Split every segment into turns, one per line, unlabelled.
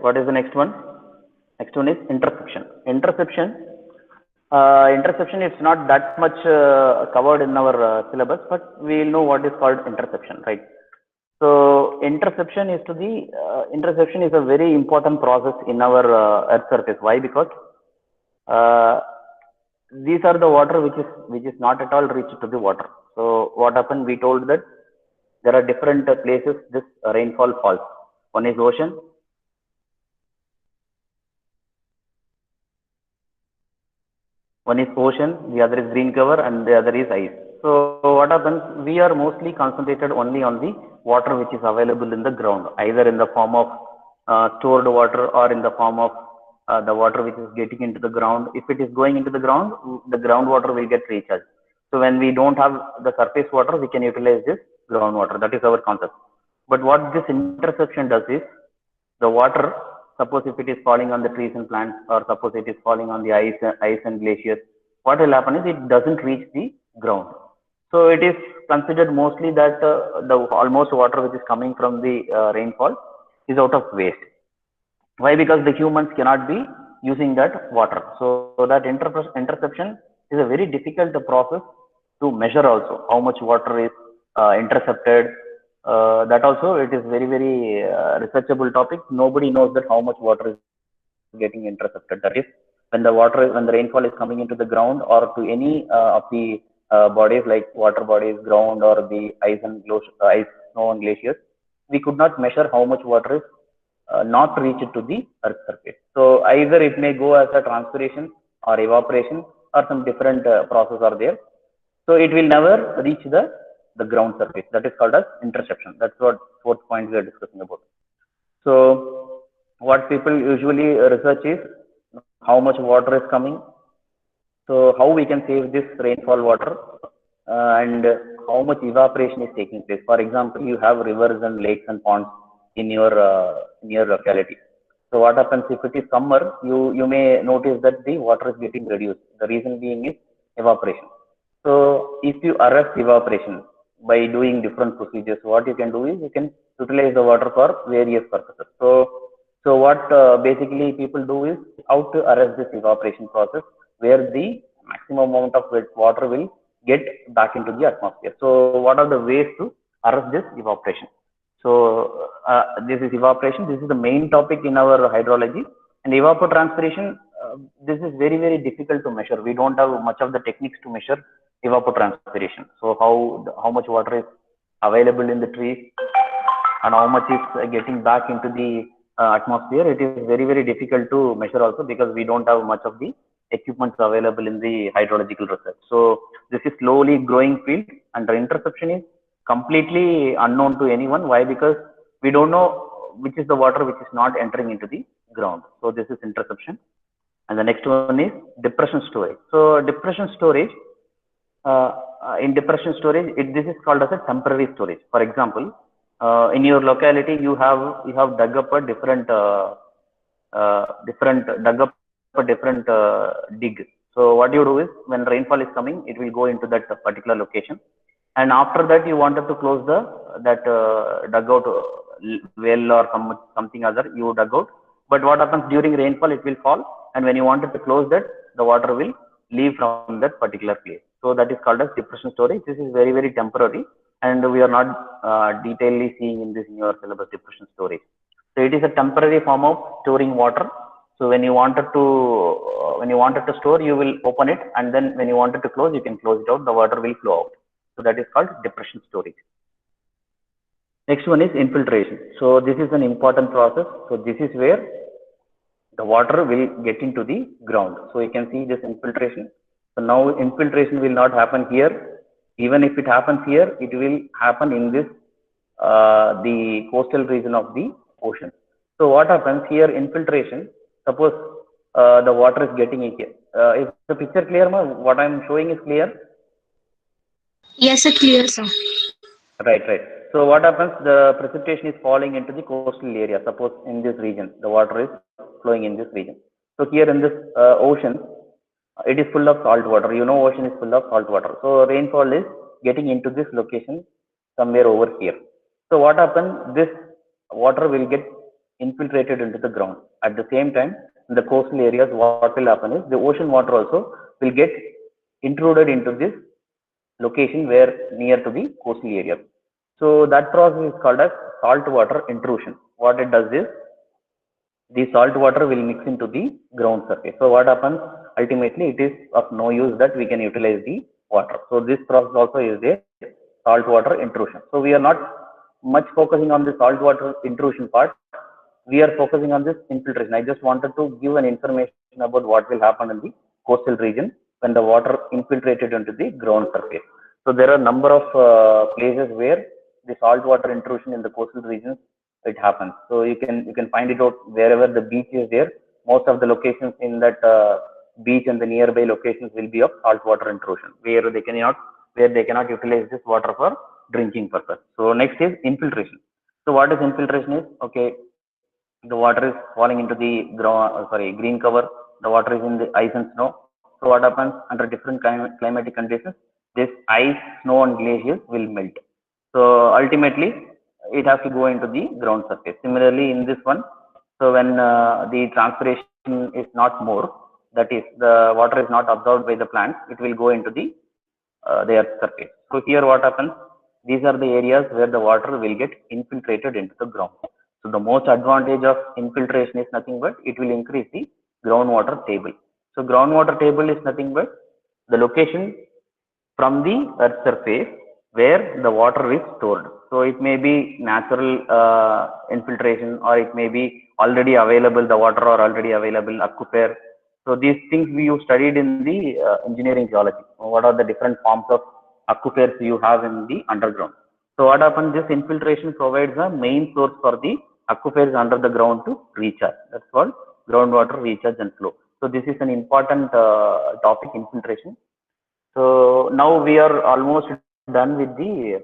What is the next one? Next one is interception. Interception is not that much covered in our syllabus, but we will know what is called interception, right? So interception is a very important process in our Earth surface. Why? Because uh, these are the water which is not at all reached to the water. So what happened? We told that there are different places this rainfall falls. One is ocean, the other is green cover, and the other is ice. So what happens? We are mostly concentrated only on the water which is available in the ground, either in the form of stored water or in the form of the water which is getting into the ground. If it is going into the groundwater will get recharged. So when we don't have the surface water, we can utilize this groundwater. That is our concept. But what this interception does is, the water, suppose if it is falling on the trees and plants, or suppose it is falling on the ice and glaciers, what will happen is it doesn't reach the ground. So it is considered mostly that the almost water which is coming from the rainfall is out of waste. Why? Because the humans cannot be using that water. So that interception is a very difficult process to measure also how much water is intercepted. That also it is very researchable topic. Nobody knows that how much water is getting intercepted. That is, when the rainfall is coming into the ground or to any of the bodies like water bodies, ground, or the ice, snow and glaciers, we could not measure how much water is not reached to the earth surface. So either it may go as a transpiration or evaporation, or some different process are there. So it will never reach the ground surface. That is called as interception. That's what fourth point we are discussing about. So what people usually research is how much water is coming. So how we can save this rainfall water, and how much evaporation is taking place. For example, you have rivers and lakes and ponds in your locality. So what happens if it is summer? You may notice that the water is getting reduced. The reason being is evaporation. So if you arrest evaporation by doing different procedures, what you can do is you can utilize the water for various purposes. So what basically people do is how to arrest this evaporation process, where the maximum amount of water will get back into the atmosphere. So what are the ways to arrest this evaporation? So this is evaporation. This is the main topic in our hydrology. And evapotranspiration, this is very difficult to measure. We don't have much of the techniques to measure evapotranspiration. So how much water is available in the trees and how much is getting back into the atmosphere, it is very difficult to measure also, because we don't have much of the equipments available in the hydrological research. So this is slowly growing field, and the interception is completely unknown to anyone. Why? Because we don't know which is the water which is not entering into the ground. So this is interception. And the next one is depression storage. So depression storage, in depression storage, this is called as a temporary storage. For example, in your locality, you have dug up a different dig. So what you do is, when rainfall is coming, it will go into that particular location, and after that you wanted to close that dugout well or something other you dug out. But what happens during rainfall? It will fall, and when you wanted to close that, the water will leave from that particular place. So that is called as depression storage. This is very temporary, and we are not detailedly seeing in your syllabus depression storage. So it is a temporary form of storing water. So when you wanted to store, you will open it, and then when you wanted to close, you can close it out. The water will flow out. So that is called depression storage. Next one is infiltration. So this is an important process. So this is where the water will get into the ground. So you can see this infiltration. So now infiltration will not happen here. Even if it happens here, it will happen in this the coastal region of the ocean. So what happens here? Infiltration. Suppose the water is getting in here. Is the picture clear, ma? What I am showing is clear?
Yes, sir, clear, sir.
Right. So what happens? The precipitation is falling into the coastal area. Suppose in this region, the water is flowing in this region. So here in this ocean, it is full of salt water. You know, ocean is full of salt water. So rainfall is getting into this location somewhere over here. So what happens? This water will get infiltrated into the ground. At the same time, in the coastal areas, what will happen is the ocean water also will get intruded into this location where near to the coastal area. So that process is called as saltwater intrusion. What it does is the salt water will mix into the ground surface. So what happens ultimately, it is of no use that we can utilize the water. So this process also is a saltwater intrusion. So we are not much focusing on the saltwater intrusion part. We are focusing on this infiltration. I just wanted to give an information about what will happen in the coastal region when the water infiltrated into the ground surface. So there are number of places where the saltwater intrusion in the coastal regions it happens. So you can find it out wherever the beach is there. Most of the locations in that beach and the nearby locations will be of saltwater intrusion where they cannot utilize this water for drinking purpose. So next is infiltration. So what is infiltration is okay. The water is falling into the green cover. The water is in the ice and snow. So what happens under different climatic conditions? This ice, snow, and glaciers will melt. So ultimately, it has to go into the ground surface. Similarly, in this one, so when the transpiration is not more, that is, the water is not absorbed by the plants, it will go into the earth surface. So here, what happens? These are the areas where the water will get infiltrated into the ground. So the most advantage of infiltration is nothing but it will increase the groundwater table. So groundwater table is nothing but the location from the earth surface where the water is stored. So it may be natural infiltration, or it may be already available, the water are already available, aquifer. So these things we studied in the engineering geology. What are the different forms of aquifers you have in the underground? So what happens? This infiltration provides a main source for the aquifers under the ground to recharge. That's called groundwater recharge and flow. So this is an important topic, infiltration. So now we are almost done with the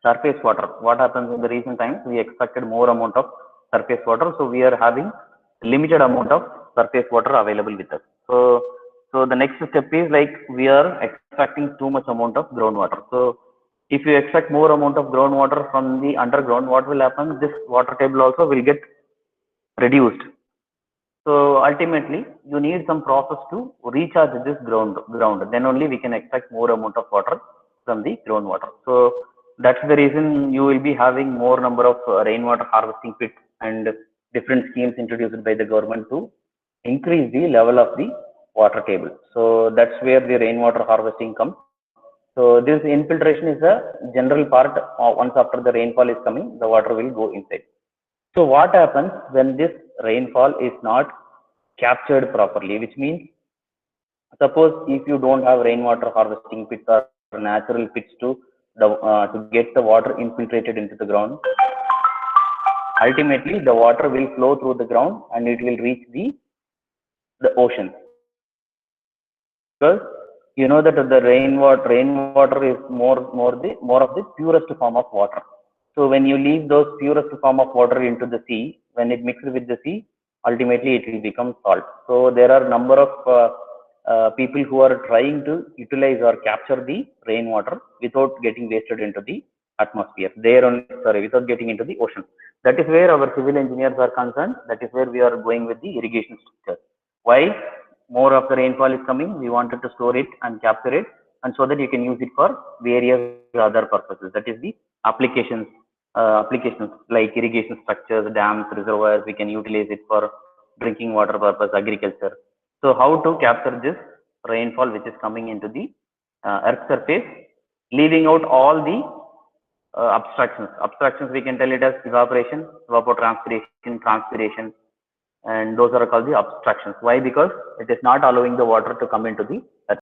surface water. What happens in the recent times? We expected more amount of surface water, so we are having limited amount of surface water available with us. So the next step is like we are expecting too much amount of groundwater. So if you expect more amount of groundwater from the underground, what will happen? This water table also will get reduced. So ultimately, you need some process to recharge this ground. Then only we can expect more amount of water from the groundwater. So that's the reason you will be having more number of rainwater harvesting pits and different schemes introduced by the government to increase the level of the water table. So that's where the rainwater harvesting comes. So this infiltration is a general part. Once after the rainfall is coming, the water will go inside. So what happens when this rainfall is not captured properly, which means suppose if you don't have rainwater harvesting pits or natural pits to get the water infiltrated into the ground, ultimately the water will flow through the ground and it will reach the ocean, because you know that the rainwater is more of the purest form of water. So when you leave those purest form of water into the sea, when it mixes with the sea, ultimately it will become salt. So there are number of people who are trying to utilize or capture the rainwater without getting wasted into the atmosphere. Without getting into the ocean. That is where our civil engineers are concerned. That is where we are going with the irrigation structure. Why? More of the rainfall is coming, we wanted to store it and capture it, and so that you can use it for various other purposes. That is the applications like irrigation structures, dams, reservoirs. We can utilize it for drinking water purpose, agriculture. So how to capture this rainfall which is coming into the earth surface, leaving out all the abstractions. Abstractions we can tell it as evaporation, evapotranspiration, transpiration, and those are called the abstractions. Why? Because it is not allowing the water to come into the earth